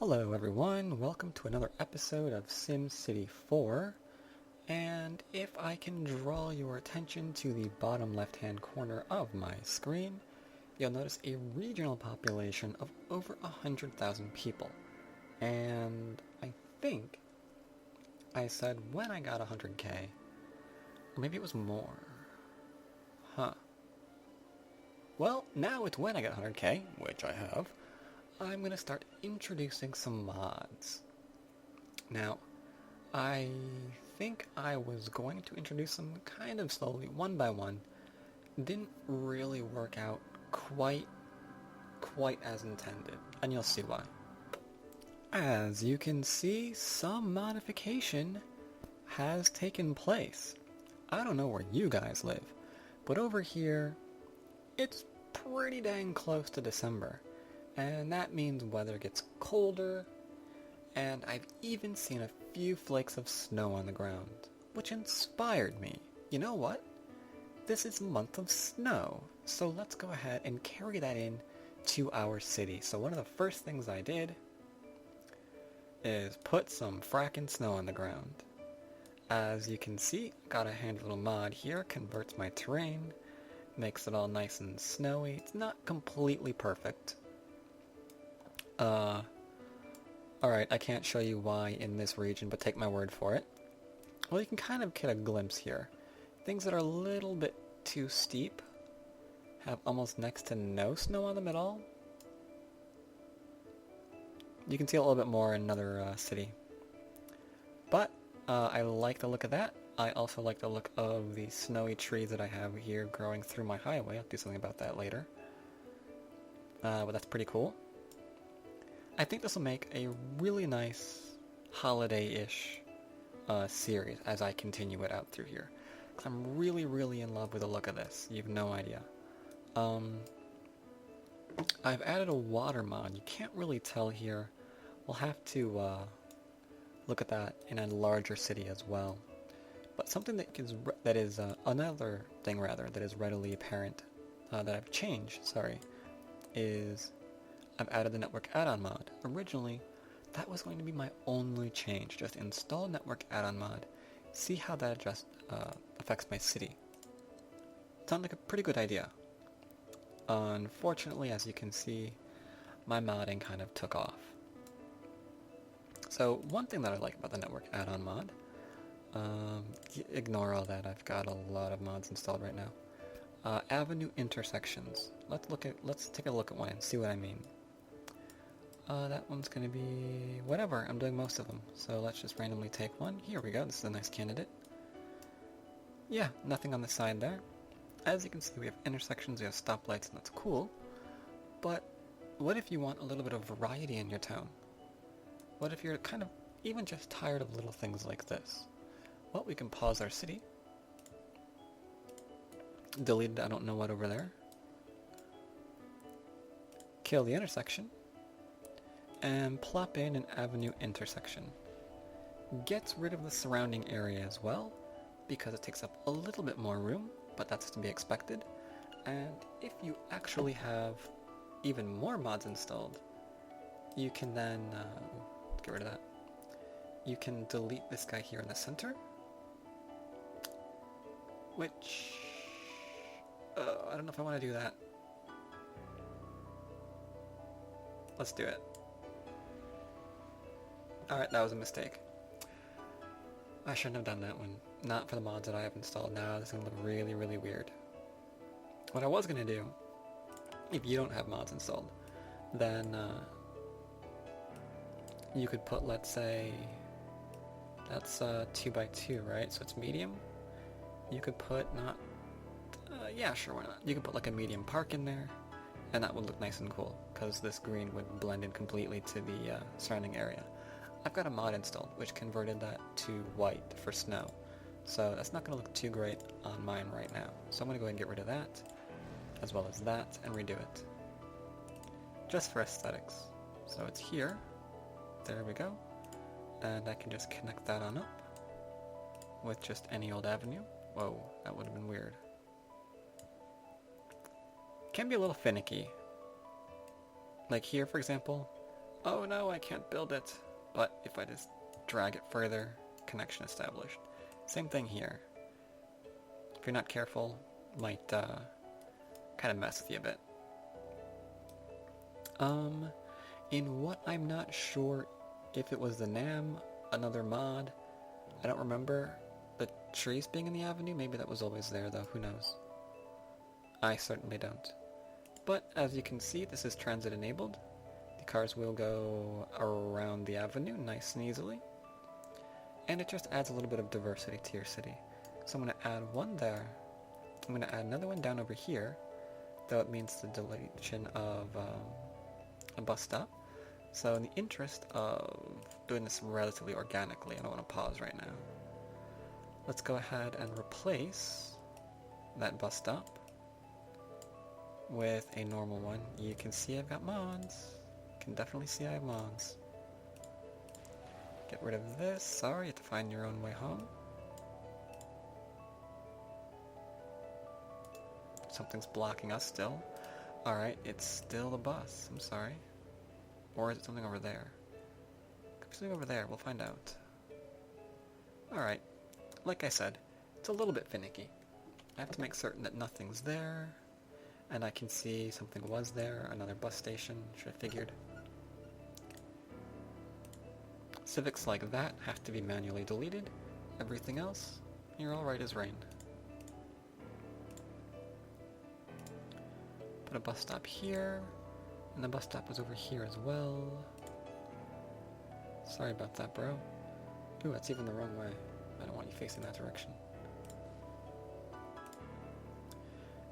Hello everyone, welcome to another episode of SimCity 4, and if I can draw your attention to the bottom left-hand corner of my screen, you'll notice a regional population of over 100,000 people. And I think I said when I got 100k, or maybe it was more. Well, now it's when I got 100k, which I have. I'm going to start introducing some mods. Now, I think I was going to introduce them kind of slowly, one by one. Didn't really work out quite as intended, and you'll see why. As you can see, some modification has taken place. I don't know where you guys live, but over here, it's pretty dang close to December. And that means weather gets colder, and I've even seen a few flakes of snow on the ground, which inspired me. You know what? This is a month of snow, so let's go ahead and carry that in to our city. So one of the first things I did is put some frackin' snow on the ground. As you can see, got a handy little mod here, converts my terrain, makes it all nice and snowy. It's not completely perfect. Alright, I can't show you why in this region, but take my word for it. Well, you can kind of get a glimpse here. Things that are a little bit too steep have almost next to no snow on them at all. You can see a little bit more in another city. But, I like the look of that. I also like the look of the snowy trees that I have here growing through my highway. I'll do something about that later. But that's pretty cool. I think this will make a really nice holiday-ish series as I continue it out through here. Because I'm really in love with the look of this. You have no idea. I've added a water mod. You can't really tell here. We'll have to look at that in a larger city as well. But something that is another thing rather that is readily apparent that I've changed, is I've added the network add-on mod. Originally, that was going to be my only change. Just install network add-on mod. See how that affects my city. Sounds like a pretty good idea. Unfortunately, as you can see, my modding kind of took off. So one thing that I like about the network add-on mod, ignore all that, I've got a lot of mods installed right now. Avenue intersections. Let's take a look at one and see what I mean. That one's gonna be whatever. I'm doing most of them, so let's just randomly take one. Here we go. This is a nice candidate. Yeah, nothing on the side there. As you can see, we have intersections, we have stoplights, and that's cool. But what if you want a little bit of variety in your town? What if you're kind of even just tired of little things like this? Well, we can pause our city. Delete I don't know what over there. Kill the intersection. And plop in an avenue intersection. Gets rid of the surrounding area as well, because it takes up a little bit more room, but that's to be expected. And if you actually have even more mods installed, you can then, get rid of that. You can delete this guy here in the center, which, I don't know if I want to do that. Let's do it. Alright, that was a mistake. I shouldn't have done that one. Not for the mods that I have installed now. This is going to look really weird. What I was going to do, if you don't have mods installed, then you could put, let's say, that's 2x2, right? So it's medium. You could put yeah, sure, why not? You could put like a medium park in there, and that would look nice and cool, because this green would blend in completely to the surrounding area. I've got a mod installed which converted that to white for snow, so that's not going to look too great on mine right now. So I'm going to go ahead and get rid of that, as well as that, and redo it. Just for aesthetics. So it's here, there we go, and I can just connect that on up with just any old avenue. Whoa, that would have been weird. Can be a little finicky. Like here, for example, Oh no, I can't build it. But if I just drag it further, connection established. Same thing here. If you're not careful, might kind of mess with you a bit. In what I'm not sure if it was the NAM, another mod, I don't remember the trees being in the avenue. Maybe that was always there though, who knows. I certainly don't. But as you can see, this is transit enabled. The cars will go around the avenue nice and easily. And it just adds a little bit of diversity to your city. So I'm going to add one there. I'm going to add another one down over here, though it means the deletion of a bus stop. So in the interest of doing this relatively organically, I don't want to pause right now. Let's go ahead and replace that bus stop with a normal one. You can see I've got mods. You can definitely see I have mods. Get rid of this. Sorry, you have to find your own way home. Something's blocking us still. Alright, it's still the bus. I'm sorry. Or is it something over there? Could be something over there. We'll find out. Alright. Like I said, it's a little bit finicky. I have to make certain that nothing's there. And I can see something was there. Another bus station. Should have figured. Civics like that have to be manually deleted. Everything else, you're alright as rain. Put a bus stop here, and the bus stop was over here as well. Sorry about that, bro. Ooh, that's even the wrong way. I don't want you facing that direction.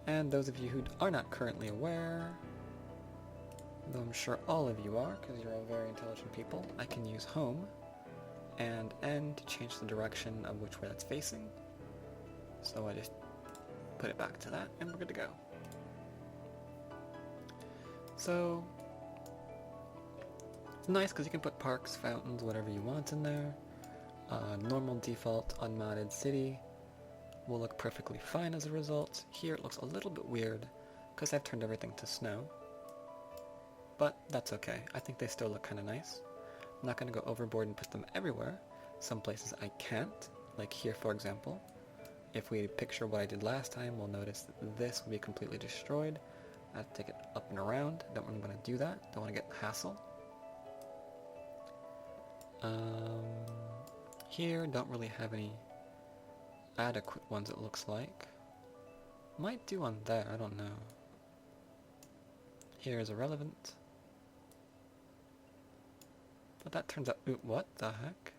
And those of you who are not currently aware, though I'm sure all of you are, because you're all very intelligent people, I can use home and N to change the direction of which way that's facing. So I just put it back to that, and we're good to go. So, it's nice because you can put parks, fountains, whatever you want in there. Normal default unmodded city will look perfectly fine as a result. Here it looks a little bit weird because I've turned everything to snow. But that's okay. I think they still look kind of nice. I'm not going to go overboard and put them everywhere. Some places I can't, like here for example. If we picture what I did last time, we'll notice that this will be completely destroyed. I have to take it up and around. Don't really want to do that. Don't want to get hassle. Here, don't really have any adequate ones it looks like. Might do on there, I don't know. Here is irrelevant. But that turns out... Ooh, what the heck?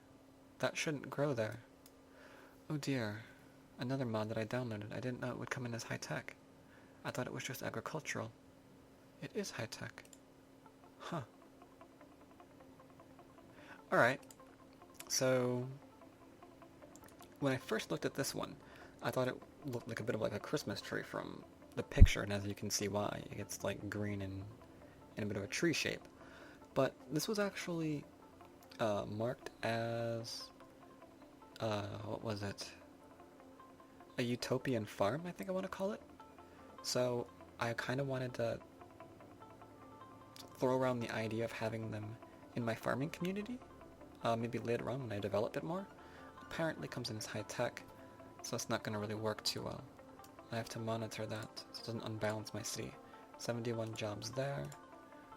That shouldn't grow there. Oh dear. Another mod that I downloaded. I didn't know it would come in as high-tech. I thought it was just agricultural. It is high-tech. Huh. Alright. So... when I first looked at this one, I thought it looked like a bit of like a Christmas tree from the picture, and as you can see why. It gets like green and in a bit of a tree shape. But this was actually marked as, what was it? A utopian farm, I think I want to call it. So I kind of wanted to throw around the idea of having them in my farming community, maybe later on when I develop it more. Apparently comes in as high-tech, so it's not going to really work too well. I have to monitor that so it doesn't unbalance my city. 71 jobs there,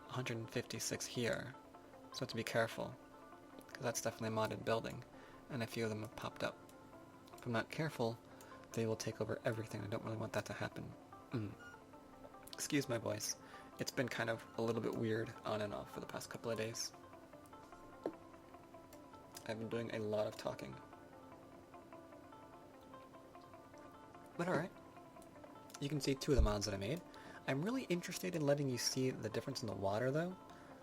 156 here, so I have to be careful, because that's definitely a modded building, and a few of them have popped up. If I'm not careful, they will take over everything. I don't really want that to happen. Excuse my voice. It's been kind of a little bit weird on and off for the past couple of days. I've been doing a lot of talking. But alright. You can see two of the mods that I made. I'm really interested in letting you see the difference in the water though.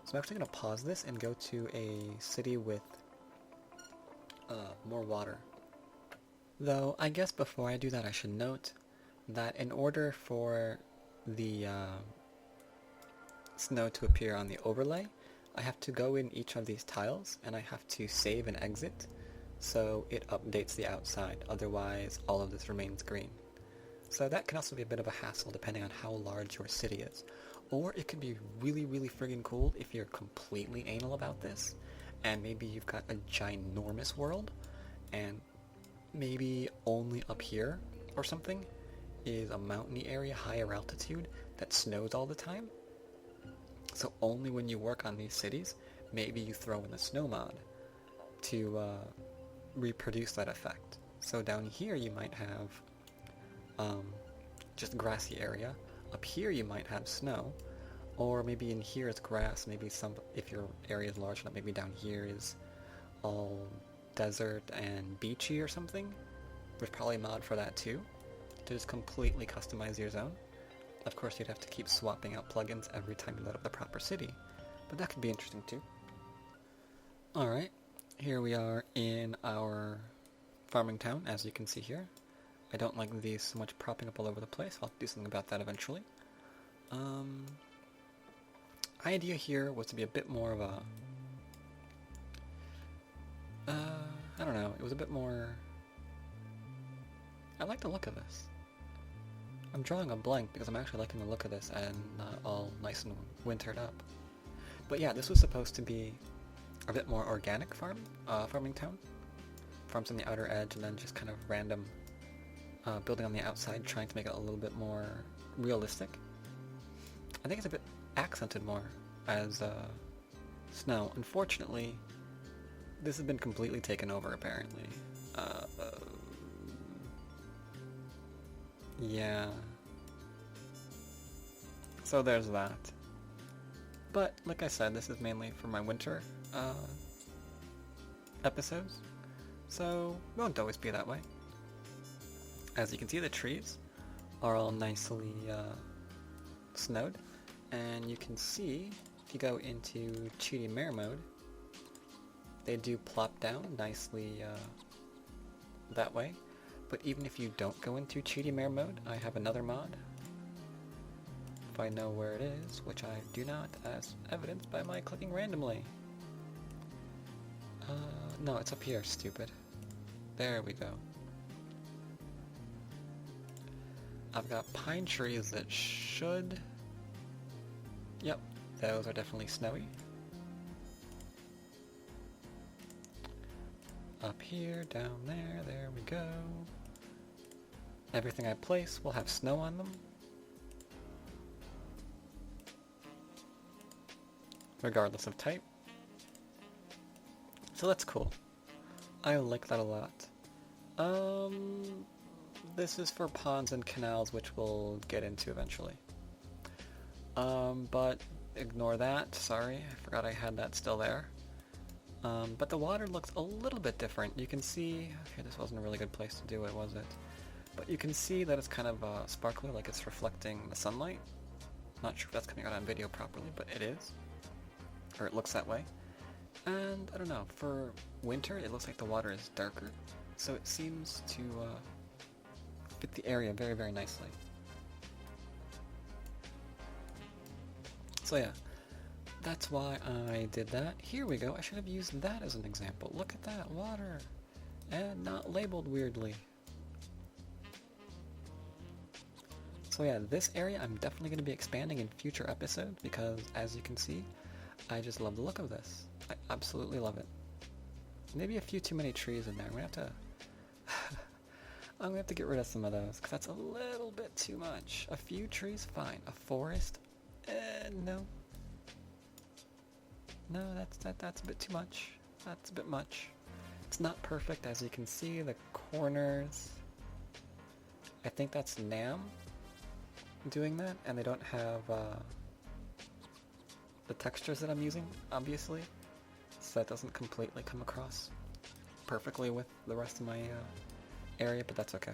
So I'm actually going to pause this and go to a city with more water. Though, I guess before I do that I should note that in order for the snow to appear on the overlay, I have to go in each of these tiles and I have to save and exit so it updates the outside. Otherwise, all of this remains green. So that can also be a bit of a hassle depending on how large your city is. Or it could be really, really friggin' cool if you're completely anal about this, and maybe you've got a ginormous world, and maybe only up here or something is a mountainy area, higher altitude, that snows all the time. So only when you work on these cities, maybe you throw in a snow mod to reproduce that effect. So down here you might have just grassy area. Up here you might have snow, or maybe in here it's grass. Maybe if your area is large enough, maybe down here is all desert and beachy or something. There's probably a mod for that too, to just completely customize your zone. Of course, you'd have to keep swapping out plugins every time you load up the proper city, but that could be interesting too. Alright, here we are in our farming town, as you can see here. I don't like these so much propping up all over the place. I'll do something about that eventually. Idea here was to be a bit more of a... I don't know, it was a bit more... I like the look of this. I'm drawing a blank because I'm actually liking the look of this and not all nice and wintered up. But yeah, this was supposed to be a bit more organic farming town. Farms on the outer edge and then just kind of random building on the outside, trying to make it a little bit more realistic. I think it's a bit accented more as snow. Unfortunately, this has been completely taken over apparently. Yeah. So there's that. But, like I said, this is mainly for my winter episodes. So, it won't always be that way. As you can see, the trees are all nicely snowed. And you can see, if you go into Cheaty Mare mode, they do plop down nicely that way. But even if you don't go into Cheaty Mare mode, I have another mod. If I know where it is, which I do not, as evidenced by my clicking randomly. No, it's up here, stupid. There we go. I've got pine trees that should... Yep, those are definitely snowy. Up here, down there we go. Everything I place will have snow on them. Regardless of type. So that's cool. I like that a lot. This is for ponds and canals, which we'll get into eventually. But ignore that, sorry, I forgot I had that still there. But the water looks a little bit different. You can see, okay, this wasn't a really good place to do it, was it? But you can see that it's kind of sparkly, like it's reflecting the sunlight. Not sure if that's coming out on video properly, but it is. Or it looks that way. And, I don't know, for winter, it looks like the water is darker. So it seems to fit the area very, very nicely. So yeah, that's why I did that. Here we go, I should have used that as an example. Look at that, water! And not labeled weirdly. So yeah, this area I'm definitely going to be expanding in future episodes because, as you can see, I just love the look of this. I absolutely love it. Maybe a few too many trees in there. I'm going to have to... I'm going to have to get rid of some of those because that's a little bit too much. A few trees, fine. A forest? No. No, that's a bit too much. That's a bit much. It's not perfect, as you can see. The corners... I think that's Nam doing that, and they don't have the textures that I'm using, obviously, so that doesn't completely come across perfectly with the rest of my area, but that's okay.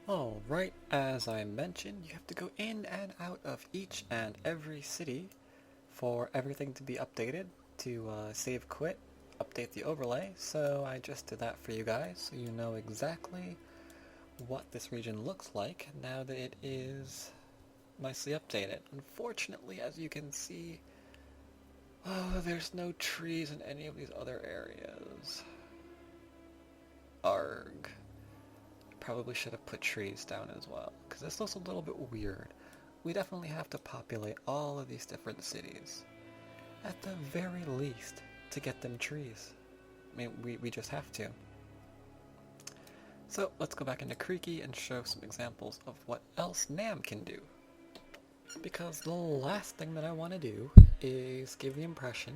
Alright, as I mentioned, you have to go in and out of each and every city for everything to be updated, to save quit, update the overlay, so I just did that for you guys, so you know exactly what this region looks like now that it is nicely updated. Unfortunately, as you can see, there's no trees in any of these other areas. Arg. Probably should have put trees down as well, because this looks a little bit weird. we definitely have to populate all of these different cities. At the very least, to get them trees. I mean, we just have to. So let's go back into Creaky and show some examples of what else NAM can do. Because the last thing that I want to do is give the impression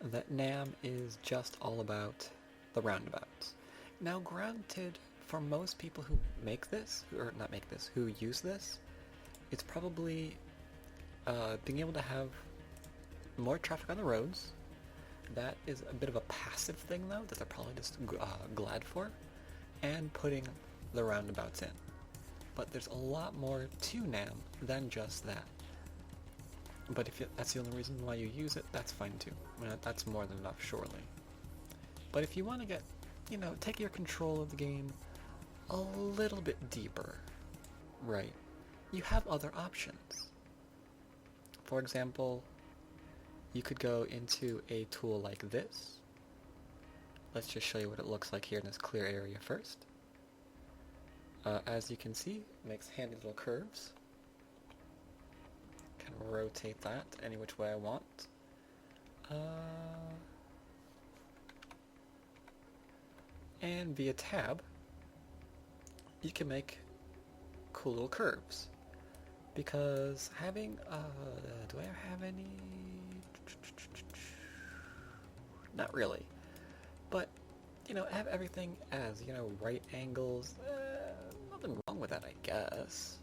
that NAM is just all about the roundabouts. Now granted, for most people who make this, or not make this, who use this, it's probably being able to have more traffic on the roads. That is a bit of a passive thing though, that they're probably just glad for, and putting the roundabouts in. But there's a lot more to NAM than just that. But if that's the only reason why you use it, that's fine too. I mean, that's more than enough, surely. But if you want to get, take your control of the game a little bit deeper, right, you have other options. For example, you could go into a tool like this. Let's just show you what it looks like here in this clear area first. As you can see, it makes handy little curves. Can rotate that any which way I want. And via tab, you can make cool little curves. Because having, do I have any? Not really. But, have everything as, right angles. Nothing wrong with that, I guess.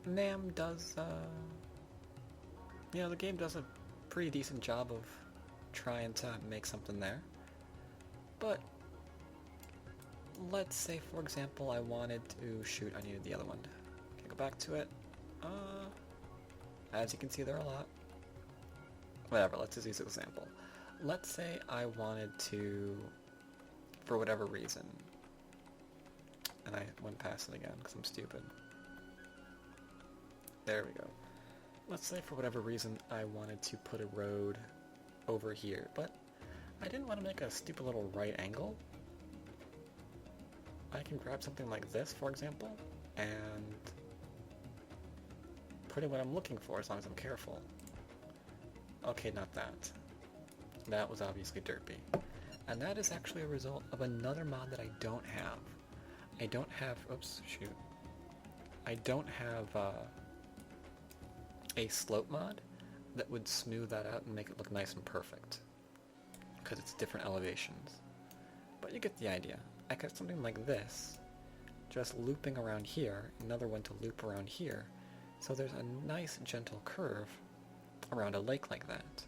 NAM does, the game does a pretty decent job of trying to make something there. But, let's say, for example, I wanted to shoot, I needed the other one. Okay, go back to it. As you can see, there are a lot. Whatever, let's just use an example. Let's say I wanted to, for whatever reason, and I went past it again because I'm stupid. There we go. Let's say for whatever reason I wanted to put a road over here, but I didn't want to make a stupid little right angle. I can grab something like this, for example, and put in what I'm looking for as long as I'm careful. Okay, not that. That was obviously derpy. And that is actually a result of another mod that I don't have. I don't have, oops, shoot. I don't have a slope mod that would smooth that out and make it look nice and perfect. Because it's different elevations. But you get the idea. I got something like this, just looping around here, another one to loop around here. So there's a nice gentle curve around a lake like that.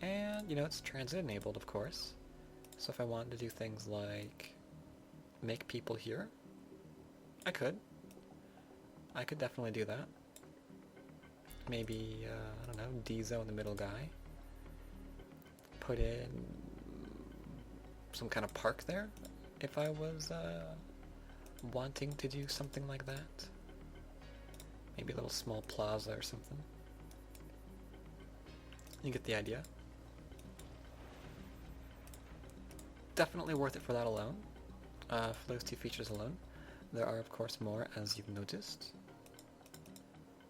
And, it's transit enabled, of course. So if I wanted to do things like make people here, I could. I could definitely do that. Maybe, I don't know, D-zone the middle guy. Put in some kind of park there, if I was wanting to do something like that. Maybe a little small plaza or something. You get the idea. Definitely worth it for that alone. For those two features alone. There are, of course, more, as you've noticed.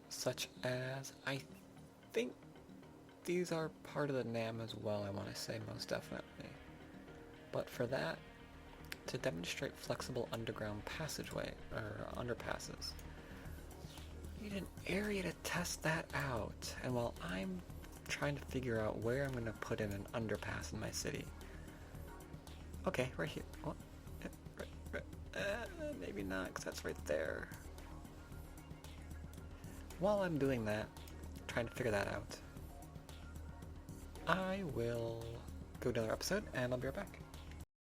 Such as, I think these are part of the NAM as well, I want to say, most definitely. But for that, to demonstrate flexible underground passageway, or underpasses, you need an area to test that out. And while I'm trying to figure out where I'm going to put in an underpass in my city. Okay, right here. What? Maybe not, because that's right there. While I'm doing that, trying to figure that out, I will go to another episode, and I'll be right back.